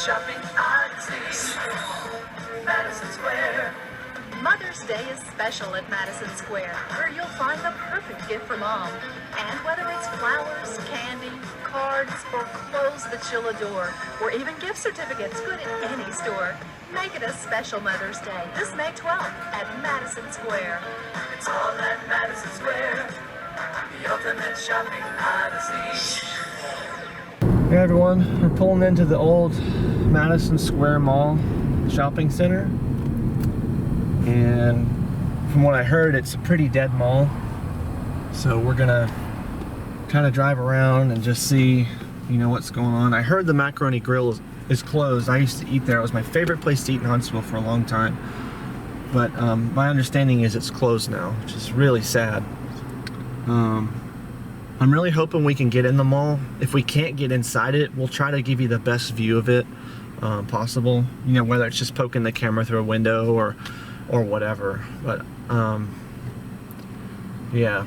shopping oddities. Madison Square. Mother's Day is special at Madison Square, where you'll find the perfect gift for mom. And whether it's flowers, candy, cards, or clothes that she'll adore, or even gift certificates good at any store, make it a special Mother's Day this May 12th at Madison Square. It's all at Madison Square. The ultimate shopping odyssey. Hey everyone, we're pulling into the old Madison Square Mall shopping center, and from what I heard, it's a pretty dead mall, so we're gonna kind of drive around and just see, you know, what's going on. I heard the Macaroni Grill is closed. I used to eat there. It was my favorite place to eat in Huntsville for a long time, but my understanding is it's closed now, which is really sad. I'm really hoping we can get in the mall. If we can't get inside it, we'll try to give you the best view of it possible. You know, whether it's just poking the camera through a window or whatever. But yeah.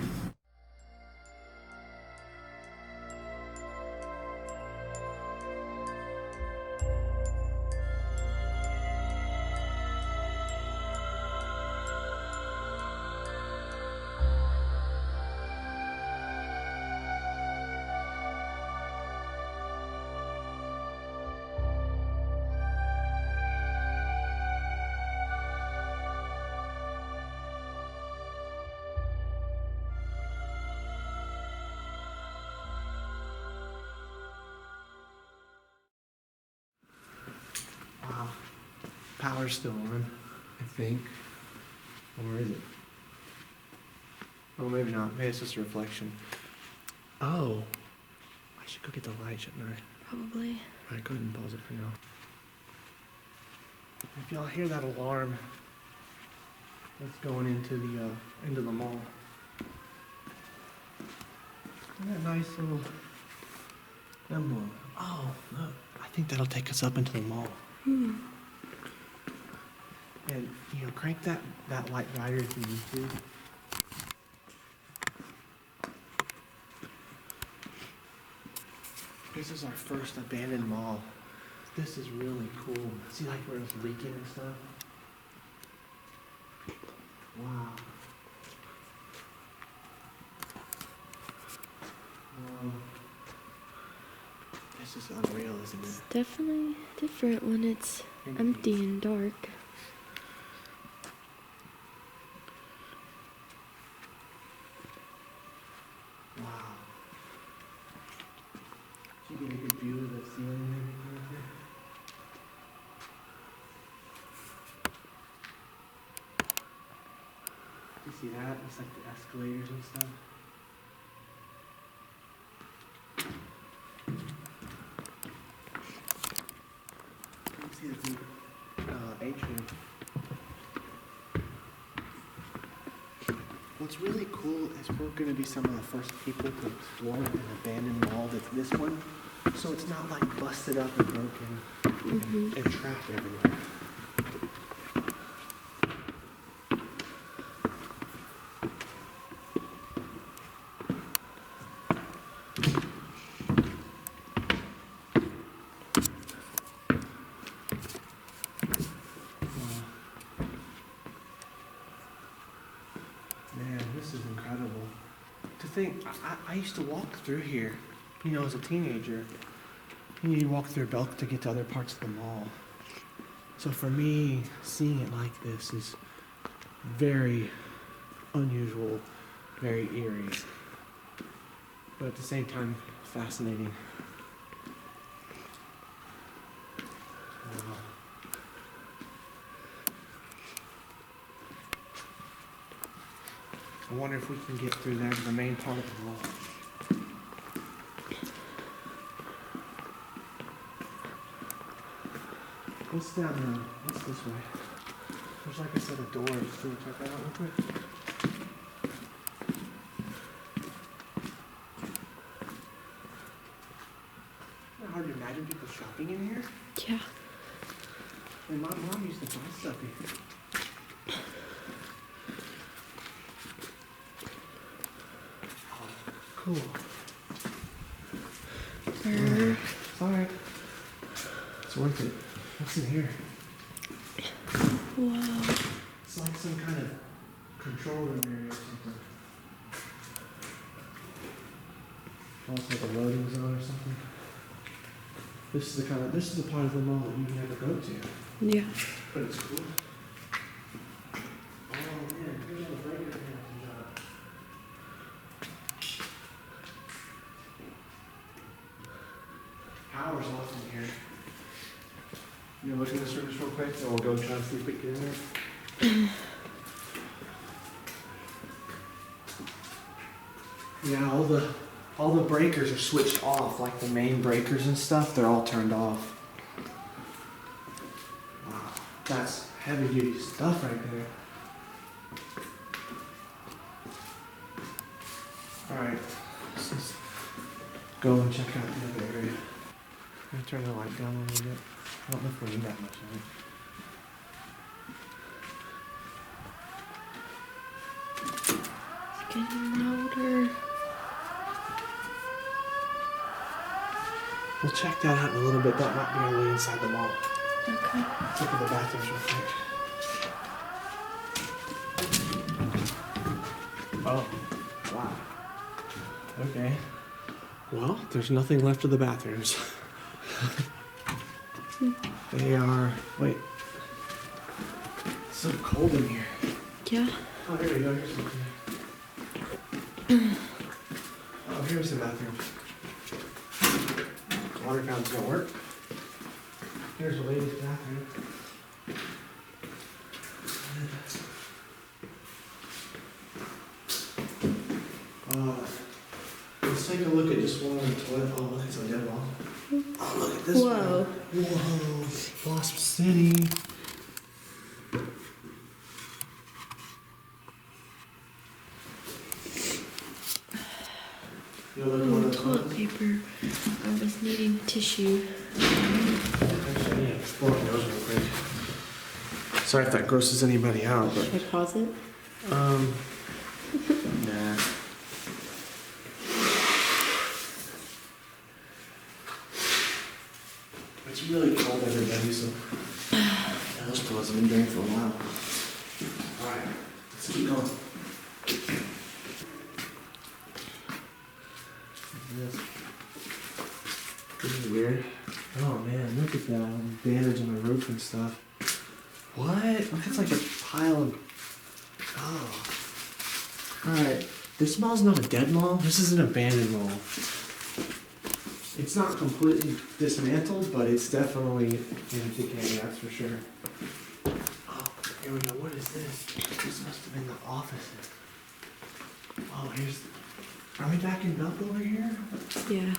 Wow, power's still on, I think. Or is it? Oh, maybe not. Maybe it's just a reflection. Oh, I should go get the light, shouldn't I? Probably. Alright, go ahead and pause it for now. If y'all hear that alarm, that's going into the mall. Isn't that nice little emblem? Oh, look. I think that'll take us up into the mall. And, you know, crank that light brighter if you need to. This is our first abandoned mall. This is really cool. See, like where it's leaking and stuff? Wow. Wow. This is unreal, isn't it? It's definitely different when it's empty and dark. Wow. Did you get a good view of the ceiling and everything right there? You see that? It's like the escalators and stuff. See the big atrium. What's really cool is we're going to be some of the first people to explore an abandoned mall that's this one, so it's not like busted up and broken and trapped everywhere. Man, this is incredible. To think, I used to walk through here, you know, as a teenager. You walk through Bekah to get to other parts of the mall. So for me, seeing it like this is very unusual, very eerie, but at the same time, fascinating. Wow. I wonder if we can get through there to the main part of the wall. What's down there? What's this way? There's, like I said, a door. Just gonna check that out real quick. Isn't it hard to imagine people shopping in here? Yeah. And my mom used to buy stuff here. Cool. Sorry. It's worth it. What's in here? Wow. It's like some kind of control room area or something. Almost like a loading zone or something. This is the part of the mall that you never go to. Yeah. But it's cool. Oh man, here's all the breakers job. Power's off in here. You look at this room just real quick, and we'll go try to see if we can get in there. Yeah, all the breakers are switched off, like the main breakers and stuff, they're all turned off. Wow, that's heavy duty stuff right there. Alright, let's just go and check out the other area. I'm gonna turn the light down a little bit. I don't know if we need that much of it. It's getting louder. We'll check that out in a little bit. That might be our way inside the mall. Okay. Let's look at the bathrooms real quick. Oh, wow. Okay. Well, there's nothing left of the bathrooms. They are. Wait. It's so cold in here. Yeah. Oh, here we go. Here's something. Oh, here's the bathroom. Water fountains don't work. Here's the ladies' bathroom. Let's take a look at just one toilet. Oh, that's a dead wall. Oh, look at this Whoa. one. Whoa. Wasp City. You look at one of the Toilet toilets? paper. I was needing tissue. Actually, yeah, explore those real quick. Sorry if that grosses anybody out, but Should I pause it? nah. It's really cold, everybody, so yeah, those toilets have been drained for a while. Alright, let's keep going. This is weird. Oh man, look at that bandage on the roof and stuff. What? Look, it's like a pile of. Oh. Alright, this mall's not a dead mall. This is an abandoned mall. It's not completely dismantled, but it's definitely in decay, that's for sure. Oh, here we go. What is this? This must have been the offices. Oh, here's. Are we back in Belk over here? Yeah.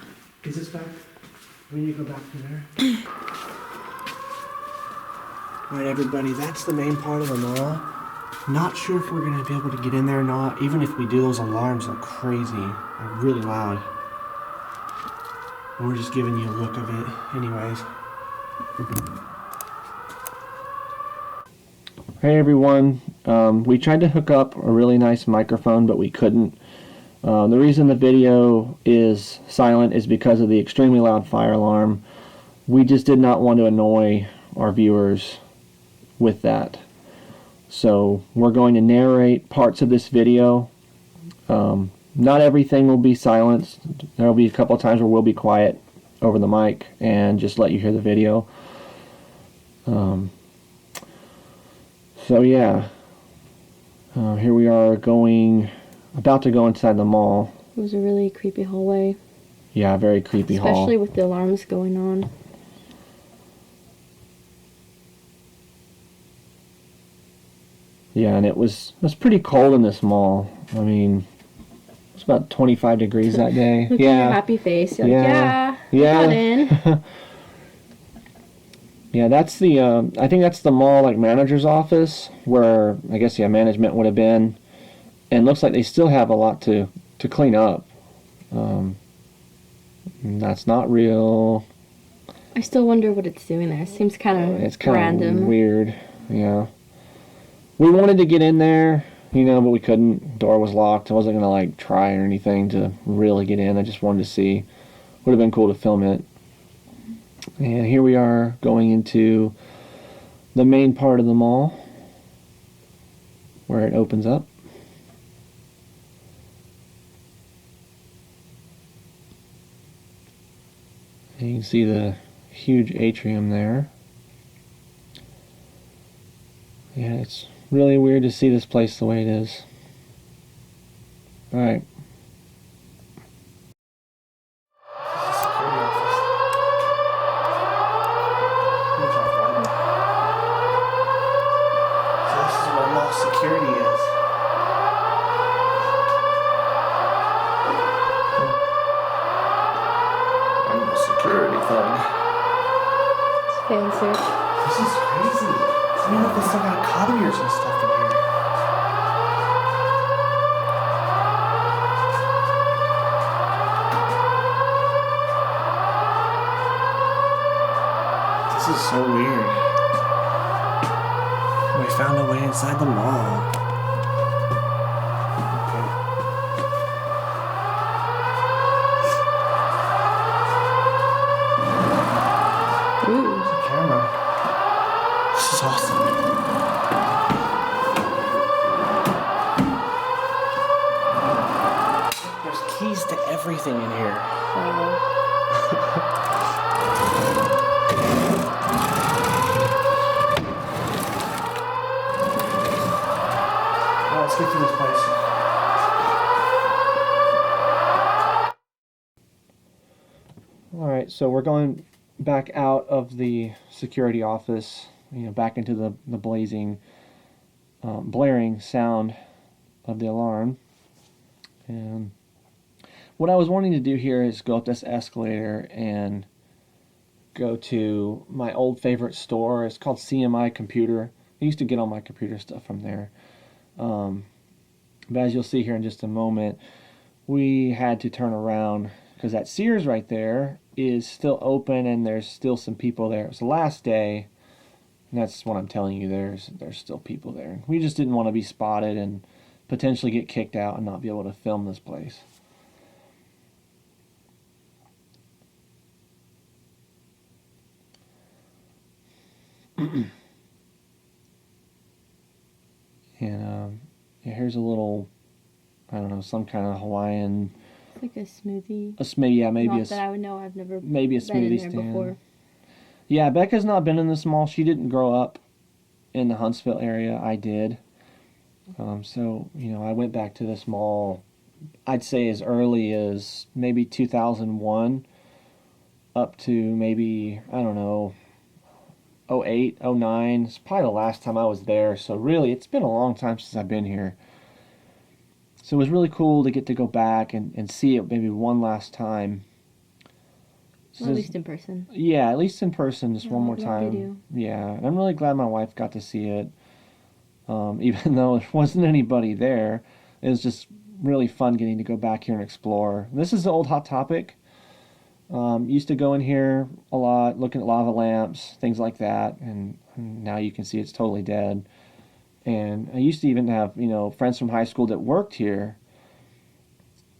Is this back? We need to go back to there. Alright, everybody, that's the main part of the mall. Not sure if we're going to be able to get in there or not. Even if we do, those alarms are crazy. They're really loud. We're just giving you a look of it anyways. Hey everyone, we tried to hook up a really nice microphone, but we couldn't. The reason the video is silent is because of the extremely loud fire alarm. We just did not want to annoy our viewers with that. So we're going to narrate parts of this video. Not everything will be silenced. There will be a couple of times where we'll be quiet over the mic and just let you hear the video. So yeah, here we are about to go inside the mall. It was a really creepy hallway. Yeah, very creepy hall. Especially with the alarms going on. Yeah, and it was pretty cold in this mall. I mean, it's about 25 degrees that day. Look at your happy face. You're Yeah. like, yeah, got in. Yeah, that's the, I think that's the mall, like, manager's office, where, I guess, yeah, management would have been. And it looks like they still have a lot to clean up. That's not real. I still wonder what it's doing there. It seems kind of It's kind random. of weird, yeah. We wanted to get in there, you know, but we couldn't. Door was locked. I wasn't going to, like, try or anything to really get in. I just wanted to see. Would have been cool to film it. And here we are going into the main part of the mall where it opens up. And you can see the huge atrium there. Yeah, it's really weird to see this place the way it is. Alright. So this is where mall security is. And the security thing. It's fancy. This is crazy. I mean, look, they still got copiers and stuff in here. This is so weird. We found a way inside the mall. Okay. Ooh. There's a camera. This is awesome. There's keys to everything in here. Let's get to this place. Alright, so we're going back out of the security office, back into the blazing, blaring sound of the alarm. And what I was wanting to do here is go up this escalator and go to my old favorite store. It's called CMI Computer. I used to get all my computer stuff from there. But as you'll see here in just a moment, we had to turn around because that Sears right there is still open and there's still some people there. It's the last day, and that's what I'm telling you, there's still people there. We just didn't want to be spotted and potentially get kicked out and not be able to film this place. And yeah, here's a little, I don't know, some kind of Hawaiian. It's like a smoothie. Yeah, maybe Not that I would know. I've never maybe a been in smoothie there stand. before. Yeah, Bekah's not been in this mall. She didn't grow up in the Huntsville area. I did. So, I went back to this mall, I'd say as early as maybe 2001 up to maybe, I don't know, 08, 09. It's probably the last time I was there. So really, it's been a long time since I've been here. So it was really cool to get to go back and see it maybe one last time. Well, at least in person. Yeah, at least in person, just Yeah, one more not time. video. Yeah, and I'm really glad my wife got to see it. Even though there wasn't anybody there, it was just really fun getting to go back here and explore. This is the old Hot Topic. Used to go in here a lot, looking at lava lamps, things like that, and now you can see it's totally dead. And I used to even have, friends from high school that worked here.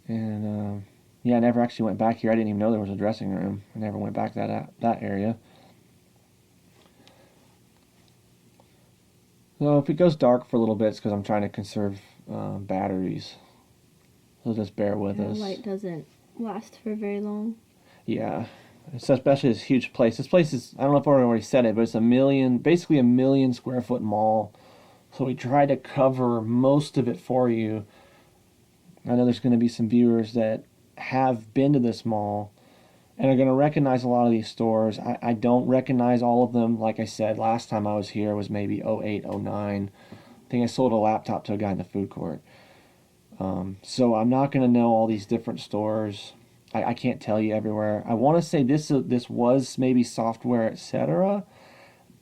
And yeah, I never actually went back here. I didn't even know there was a dressing room. I never went back that area. So if it goes dark for a little bit, it's because I'm trying to conserve batteries. So just bear with us. The light doesn't last for very long. Yeah, it's especially this huge place. This place is, I don't know if I already said it, but it's basically a 1,000,000 square foot mall. So we try to cover most of it for you. I know there's going to be some viewers that have been to this mall and are going to recognize a lot of these stores. I don't recognize all of them. Like I said, last time I was here was maybe 08, 09. I think I sold a laptop to a guy in the food court. So I'm not going to know all these different stores. I can't tell you everywhere. I want to say this was maybe software, etc.,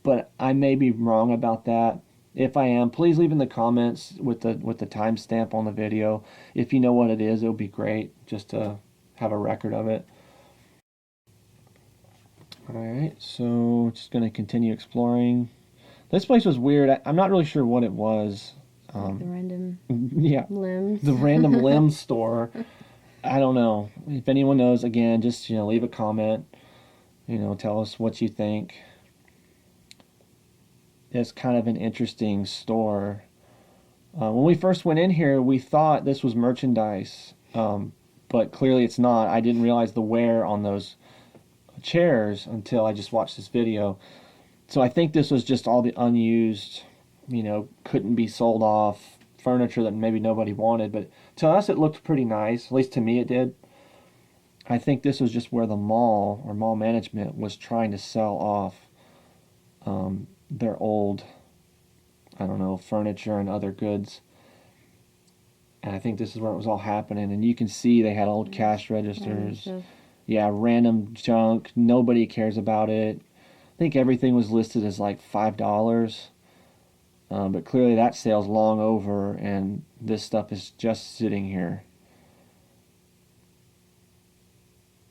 but I may be wrong about that. If I am, please leave in the comments with the timestamp on the video. If you know what it is, it would be great just to have a record of it. Alright, so just going to continue exploring. This place was weird. I'm not really sure what it was. Like the random limbs. The random limbs store. I don't know. If anyone knows, again, just leave a comment. Tell us what you think. It's kind of an interesting store. When we first went in here, we thought this was merchandise, but clearly it's not. I didn't realize the wear on those chairs until I just watched this video. So I think this was just all the unused, couldn't be sold off furniture that maybe nobody wanted. But to us, it looked pretty nice. At least to me, it did. I think this was just where the mall or mall management was trying to sell off their old, I don't know, furniture and other goods. And I think this is where it was all happening. And you can see they had old cash registers. Yeah, random junk. Nobody cares about it. I think everything was listed as like $5. But clearly that sale's long over, and this stuff is just sitting here.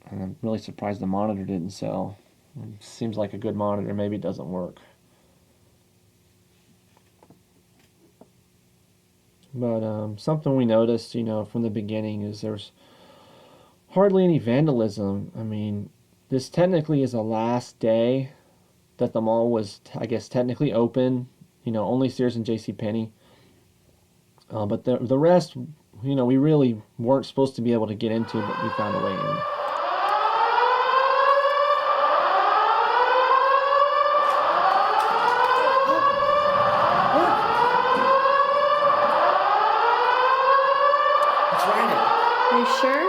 And I'm really surprised the monitor didn't sell. It seems like a good monitor. Maybe it doesn't work. But something we noticed, from the beginning is there's hardly any vandalism. I mean, this technically is the last day that the mall was, I guess, technically open. Only Sears and JCPenney. But the rest, we really weren't supposed to be able to get into, but we found a way in. Are you sure?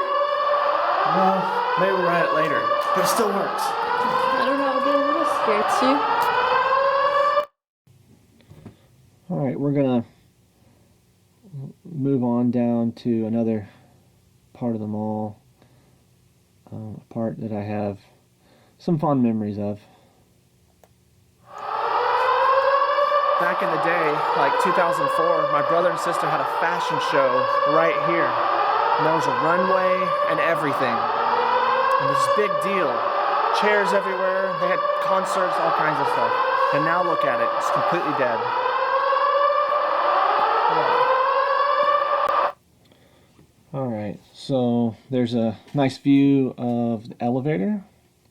Well, maybe we'll write it later, but it still works. I don't know, I'll get a little scared too. Alright, we're gonna move on down to another part of the mall. A part that I have some fond memories of. Back in the day, like 2004, my brother and sister had a fashion show right here. And there was a runway and everything. And this big deal. Chairs everywhere. They had concerts, all kinds of stuff. And now look at it. It's completely dead. Yeah. Alright, so there's a nice view of the elevator. I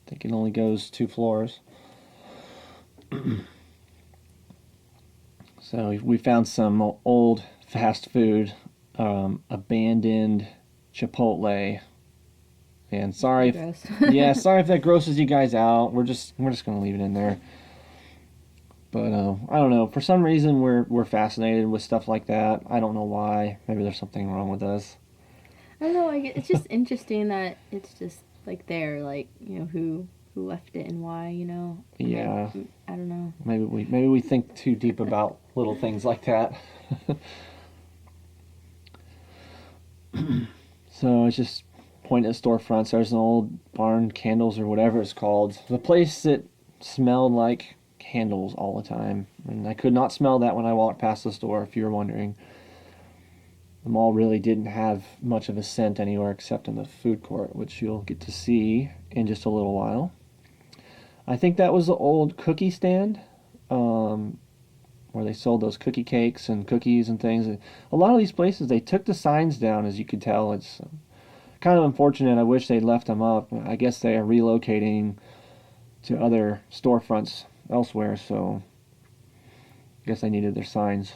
think it only goes 2 floors. So we found some old fast food, abandoned Chipotle, and sorry if, sorry if that grosses you guys out. We're just gonna leave it in there. But I don't know, for some reason we're fascinated with stuff like that. I don't know why. Maybe there's something wrong with us. I don't know, it's just interesting that it's just like there, like, who left it and why, Yeah. I don't know. Maybe we think too deep about little things like that. So it's just pointing at storefronts. There's an old barn candles or whatever it's called. The place that smelled like candles all the time. And I could not smell that when I walked past the store, if you were wondering. The mall really didn't have much of a scent anywhere except in the food court, which you'll get to see in just a little while. I think that was the old cookie stand, where they sold those cookie cakes and cookies and things. A lot of these places, they took the signs down, as you could tell. It's kind of unfortunate. I wish they'd left them up. I guess they are relocating to other storefronts elsewhere, so I guess they needed their signs.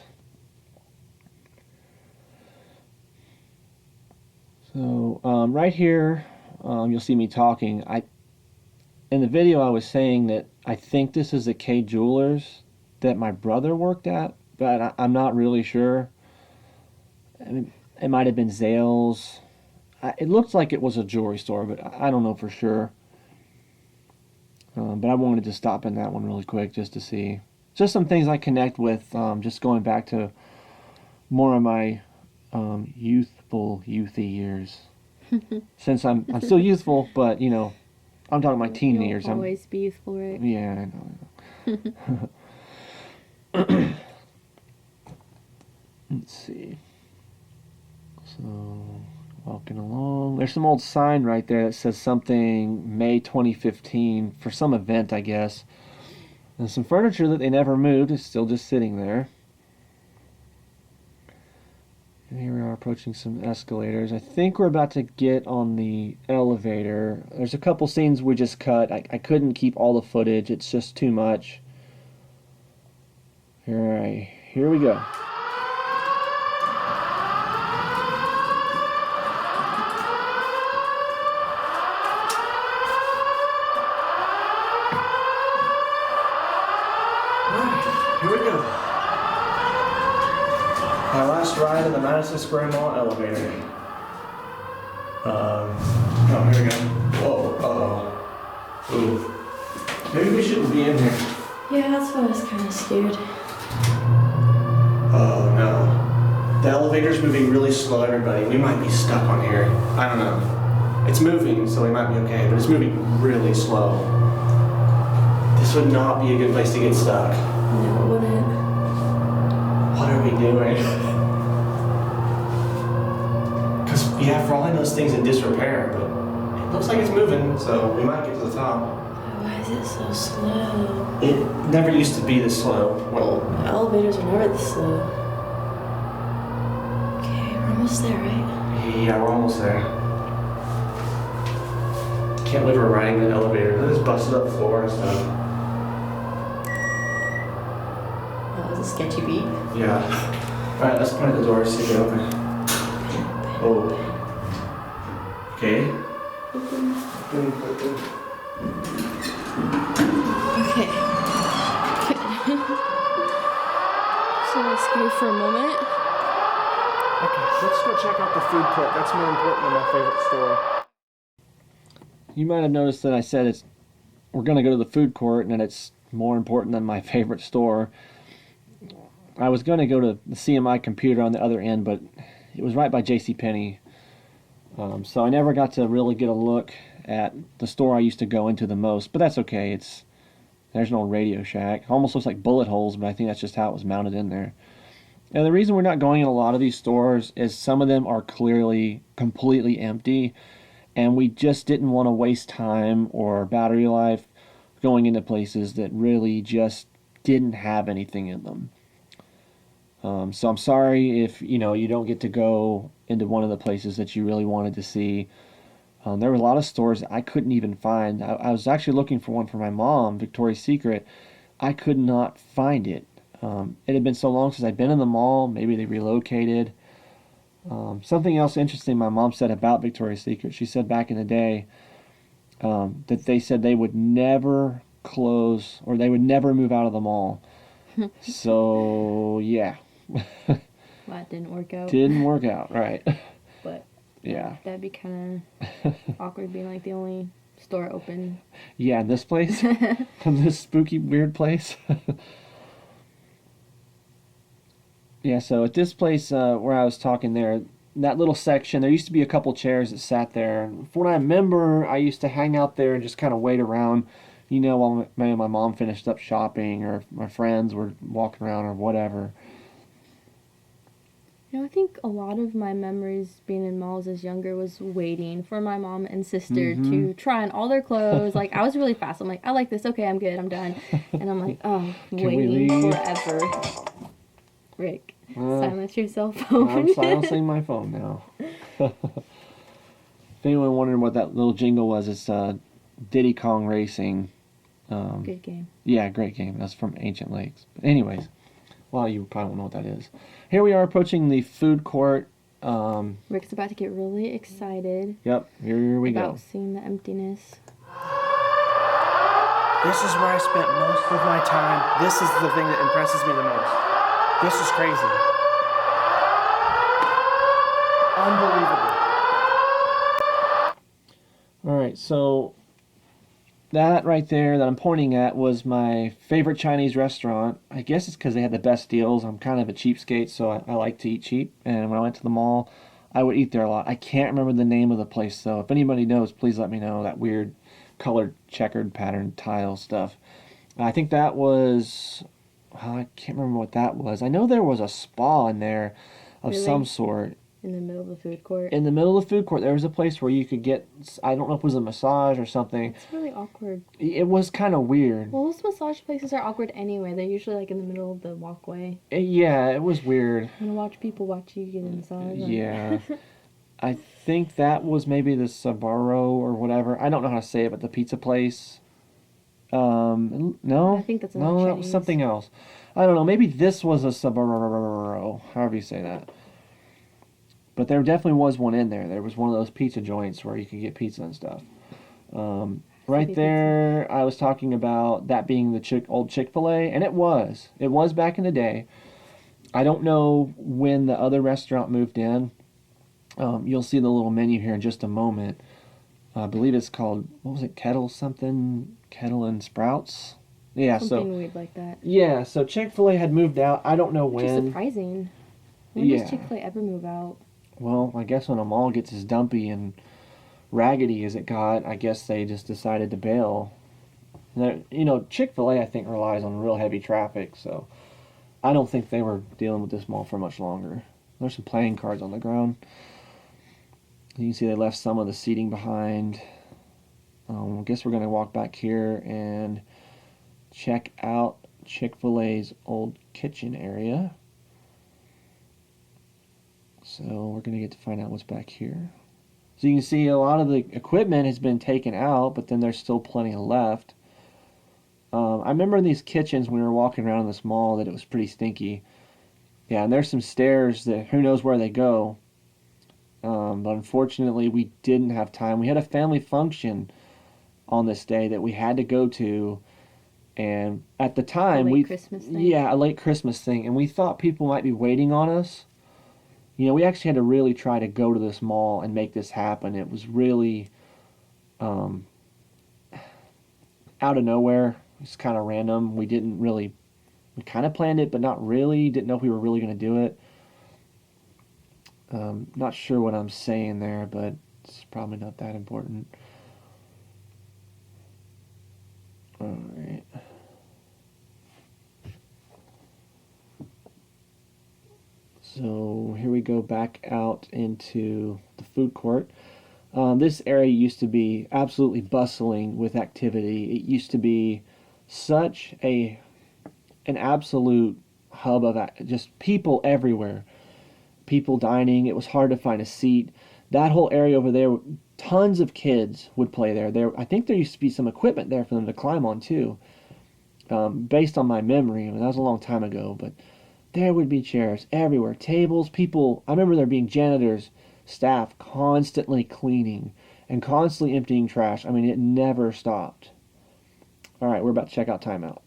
So right here, you'll see me talking. In the video I was saying that I think this is the K Jewelers that my brother worked at, but I'm not really sure. I mean, it might have been Zales. It looked like it was a jewelry store, but I don't know for sure. But I wanted to stop in that one really quick just to see. Just some things I connect with, just going back to more of my youthy years. Since I'm still youthful, but I'm talking my teen years. You'll always be youthful, right? Yeah, I know. Let's see. So, walking along. There's some old sign right there that says something May 2015 for some event, I guess. And some furniture that they never moved is still just sitting there. And here we are approaching some escalators. I think we're about to get on the elevator. There's a couple scenes we just cut. I couldn't keep all the footage. It's just too much. Alright, here we go. Here we go. My last ride in the Madison Square Mall elevator. Oh, here we go. Whoa, uh-oh. Ooh. Maybe we shouldn't be in here. Yeah, that's why I was kind of scared. Oh, no. The elevator's moving really slow, everybody. We might be stuck on here. I don't know. It's moving, so we might be okay, but it's moving really slow. This would not be a good place to get stuck. No, it wouldn't. What are we doing? Because, yeah, for all I know, this thing's in disrepair, but it looks like it's moving, so we might get to the top. Why is it so slow? It never used to be this slow. Well, The elevators are never this slow. Okay, we're almost there, right? yeah, we're almost there. Can't believe we're riding the elevator. This busted up floor and stuff. That was a sketchy beat. Yeah. Alright, let's point at the door, see if they open. Oh. Okay. Open. Okay. So escape for a moment. Okay, let's go check out the food court. That's more important than my favorite store. You might have noticed that I said we're going to go to the food court and that it's more important than my favorite store. I was going to go to the CMI computer on the other end, but it was right by JCPenney. So I never got to really get a look at the store I used to go into the most, but that's okay. There's an old Radio Shack. Almost looks like bullet holes, but I think that's just how it was mounted in there. And the reason we're not going in a lot of these stores is some of them are clearly completely empty, and we just didn't want to waste time or battery life going into places that really just didn't have anything in them. So I'm sorry if you don't get to go into one of the places that you really wanted to see. There were a lot of stores that I couldn't even find. I was actually looking for one for my mom, Victoria's Secret. I could not find it. It had been so long since I'd been in the mall. Maybe they relocated. Something else interesting my mom said about Victoria's Secret. She said back in the day that they said they would never close or they would never move out of the mall. So, yeah. Well, that didn't work out. Didn't work out, right. But yeah. that'd be kind of awkward being like the only store open. Yeah, this place. This spooky, weird place. Yeah, so at this place where I was talking there, that little section, there used to be a couple chairs that sat there. And from what I remember, I used to hang out there and just kind of wait around, while maybe my mom finished up shopping or my friends were walking around or whatever. I think a lot of my memories being in malls as younger was waiting for my mom and sister to try on all their clothes. Like, I was really fast. I'm like, I like this. Okay, I'm good. I'm done. And I'm like, oh, waiting forever. Rick, silence your cell phone. I'm silencing my phone now. If anyone wondering what that little jingle was, it's Diddy Kong Racing. Good game. Yeah, great game. That's from Ancient Lakes. But anyways, well, you probably don't know what that is. Here we are approaching the food court. Rick's about to get really excited. Yep, here we about go. seeing the emptiness. This is where I spent most of my time. This is the thing that impresses me the most. This is crazy. Unbelievable. Alright, so that right there that I'm pointing at was my favorite Chinese restaurant. I guess it's because they had the best deals. I'm kind of a cheapskate, so I like to eat cheap. And when I went to the mall, I would eat there a lot. I can't remember the name of the place, though. If anybody knows, please let me know. That weird colored checkered pattern tile stuff. I think that was... I can't remember what that was. I know there was a spa in there of Really? some sort. In the middle of the food court. In the middle of the food court, there was a place where you could get, I don't know if it was a massage or something. It's really awkward. It was kind of weird. Well, those massage places are awkward anyway. They're usually like in the middle of the walkway. Yeah, it was weird. You want to watch people watch you get a massage? Yeah. I think that was maybe the Sabaro or whatever. I don't know how to say it, but the pizza place. No. I think that's no, that was Chinese. something else. I don't know. Maybe this was a Sabaro, however you say that. But there definitely was one in there. There was one of those pizza joints where you could get pizza and stuff. Right there, I was talking about that being the old Chick-fil-A, and it was. It was back in the day. I don't know when the other restaurant moved in. You'll see the little menu here in just a moment. I believe it's called, what was it, Kettle and Sprouts? Yeah, Something weird like that. Yeah, so Chick-fil-A had moved out. I don't know Which is when. surprising. When does Chick-fil-A ever move out? Well, I guess when a mall gets as dumpy and raggedy as it got, I guess they just decided to bail. Chick-fil-A, I think, relies on real heavy traffic, so I don't think they were dealing with this mall for much longer. There's some playing cards on the ground. You can see they left some of the seating behind. I guess we're going to walk back here and check out Chick-fil-A's old kitchen area. So we're going to get to find out what's back here. So you can see a lot of the equipment has been taken out, but then there's still plenty left. I remember in these kitchens when we were walking around in this mall that it was pretty stinky. Yeah, and there's some stairs that who knows where they go. But unfortunately, we didn't have time. We had a family function on this day that we had to go to. And at the time, A late Christmas thing? Yeah, a late Christmas thing. And we thought people might be waiting on us. We actually had to really try to go to this mall and make this happen. It was really out of nowhere. It's kind of random. We kind of planned it, but not really. Didn't know if we were really going to do it. Not sure what I'm saying there, but it's probably not that important. All right. So here we go back out into the food court. This area used to be absolutely bustling with activity. It used to be such an absolute hub of just people everywhere. People dining. It was hard to find a seat. That whole area over there, tons of kids would play there. I think there used to be some equipment there for them to climb on too. Based on my memory, that was a long time ago, but there would be chairs everywhere, tables, people. I remember there being janitors, staff constantly cleaning and constantly emptying trash. I mean, it never stopped. All right, we're about to check out timeout.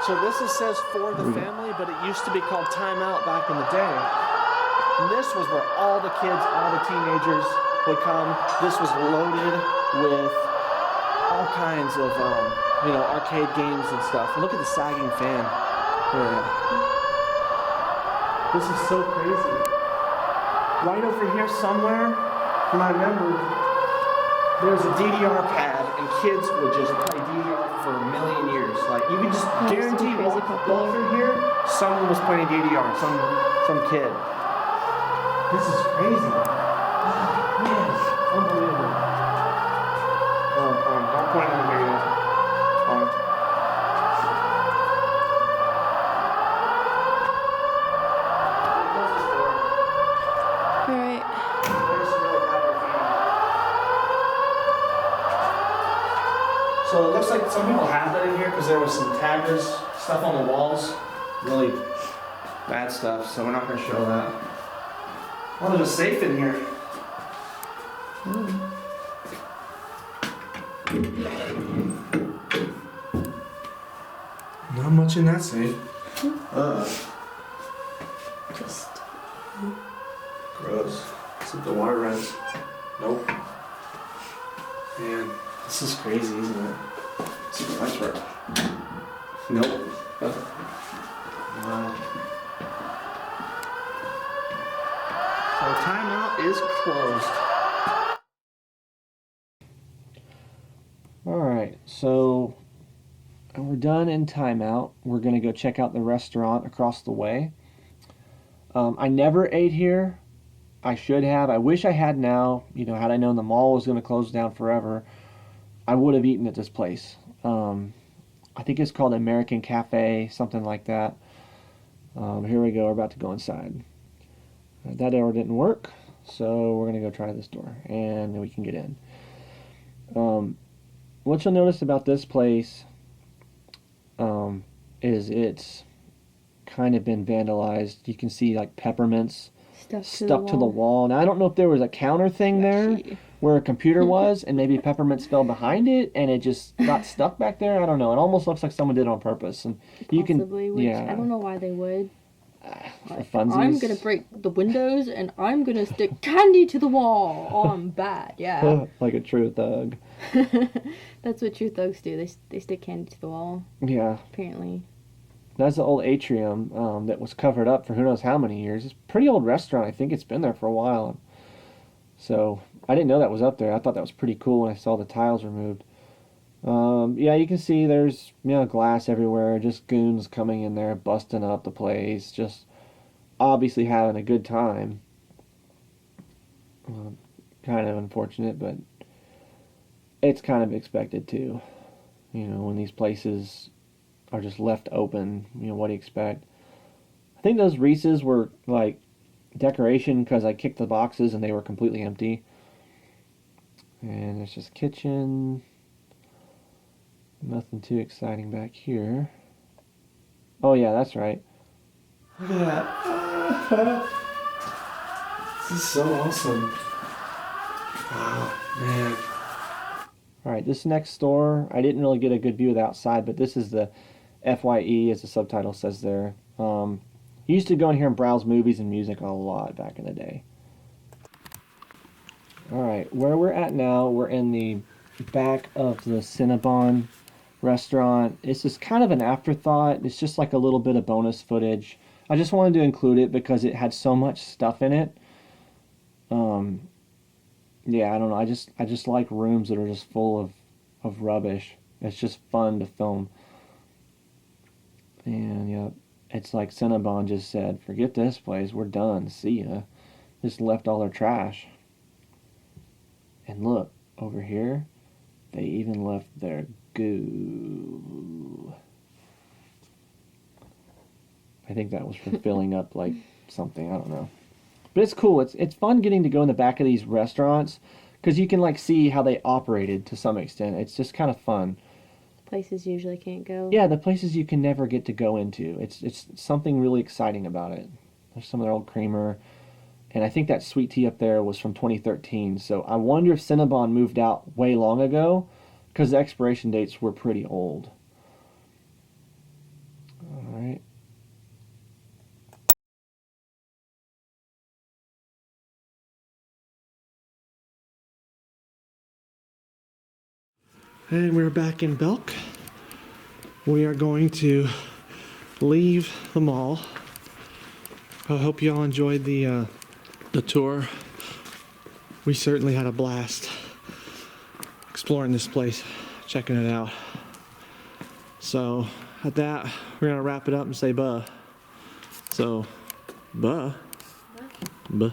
So this says for the family, but it used to be called timeout back in the day. And this was where all the kids, all the teenagers would come. This was loaded with all kinds of, arcade games and stuff. And look at the sagging fan. Yeah. This is so crazy. Right over here somewhere, from I remember, there was a DDR pad, and kids would just play DDR for a million years. Like, you could just guarantee walk through here, someone was playing DDR, some kid. This is crazy. Oh, man, unbelievable. Don't point at me yet. Alright. So it looks like some people have that in here because there was some taggers, stuff on the walls, really bad stuff, so we're not going to show that. Oh, there's a safe in here. Not much in that safe. Just. Gross. It's like the water runs. Nope. Man, this is crazy, isn't it? That's right. Nope. Wow. So timeout is closed. Alright, so we're done in timeout. We're going to go check out the restaurant across the way. I never ate here, I should have. I wish I had now. You know, had I known the mall was going to close down forever, I would have eaten at this place. I think it's called American Cafe, something like that. Here we go. We're about to go inside. That door didn't work, so we're going to go try this door, and then we can get in. What you'll notice about this place is it's kind of been vandalized. You can see like peppermints stuck to the wall. Now, I don't know if there was a counter thing there where a computer was, and maybe peppermints fell behind it, and it just got stuck back there. I don't know. It almost looks like someone did it on purpose. And you Possibly, can, which yeah. I don't know why they would. For Like, funsies. I'm gonna break the windows and I'm gonna stick candy to the wall. Oh, I'm bad, yeah. Like a true thug. That's what true thugs do. They stick candy to the wall, Yeah. apparently. That's the old atrium that was covered up for who knows how many years. It's a pretty old restaurant. I think it's been there for a while. So I didn't know that was up there. I thought that was pretty cool when I saw the tiles removed. Yeah, you can see there's glass everywhere. Just goons coming in there, busting up the place. Just obviously having a good time. Kind of unfortunate, but it's kind of expected too. You know, when these places are just left open, what do you expect? I think those Reese's were like decoration because I kicked the boxes and they were completely empty. And there's just a kitchen. Nothing too exciting back here. Oh yeah, that's right. Look at that. This is so awesome. Wow, man. Alright, this next door, I didn't really get a good view of the outside, but this is the FYE, as the subtitle says there. You used to go in here and browse movies and music a lot back in the day. Alright, where we're at now, we're in the back of the Cinnabon restaurant. This is kind of an afterthought. It's just like a little bit of bonus footage. I just wanted to include it because it had so much stuff in it. Yeah, I don't know. I just like rooms that are just full of rubbish. It's just fun to film. And yeah, it's like Cinnabon just said, forget this place, we're done, see ya. Just left all their trash. And look, over here, they even left their goo. I think that was for filling up like something, I don't know. But it's cool. It's fun getting to go in the back of these restaurants because you can like see how they operated to some extent. It's just kind of fun. Places usually can't go. Yeah, the places you can never get to go into. It's something really exciting about it. There's some of their old creamer. And I think that sweet tea up there was from 2013. So I wonder if Cinnabon moved out way long ago because the expiration dates were pretty old. All right. And we're back in Belk. We are going to leave the mall. I hope you all enjoyed the tour. We certainly had a blast exploring this place, checking it out. So at that, we're gonna wrap it up and say buh. So, buh. Buh.